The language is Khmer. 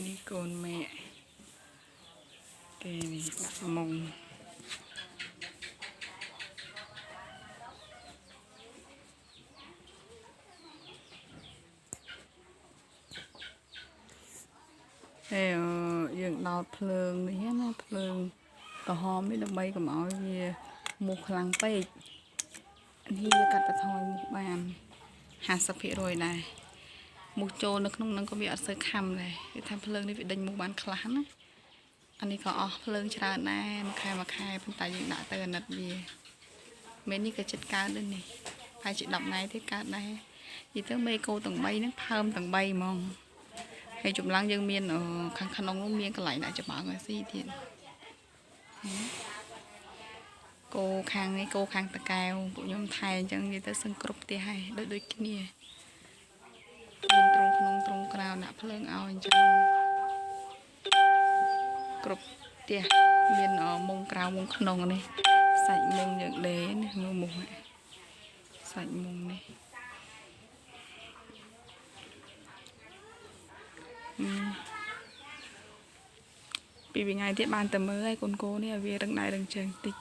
นี่โกนแม่แกนี่มงយើងដល់ភ្លើងនេះណាភ្លើងក្រហមនេះដើម្បីកុំឲ្យវាមូសខ្លាំងពេកនេះវាកាត់បន្ថយមូសបាន50%ដែរមូសចូលនៅក្នុងហ្នឹងក៏វាអត់សូវខំដែរគឺថាភ្លើងនេះវាដេញមូសបានខ្លះណាអានេះក៏អស់ភ្លើងច្រើនដែរមួយខែប៉ុន្តែយើងដាក់ទៅអាណិតវាមេនេះក៏ចិត្តកើតដែរនេះហើយជា10ថ្ងៃទៀតកើតដែរនិយាយទៅមេគោទាំង3ហ្នឹងផើមទាំង3ហ្មងហើយចម្លងយើងមានខាងក្នុងនោះមានកន្លែងដាក់ច្បងឲ្យស៊ីទៀតគោខាងនេះគោខាងតកែវពួកខ្ញុំថែអញ្ចឹងនិយាយទៅសឹងគ្រប់ផ្ទះហើយដូចគ្នាមានត្រង់ក្នុងត្រង់ក្រៅដាក់ភ្លើងឲ្យអញ្ចឹងគ្រប់ផ្ទះមានមុងក្រៅមុងក្នុងនេះសាច់មុងយើងដេនេះមើលមុខសាច់មុងនេះពីថ្ងៃទៀតបានតែមើលឲ្យកូនគោនេះឲ្យវារឹងដៃរឹងជើងតិច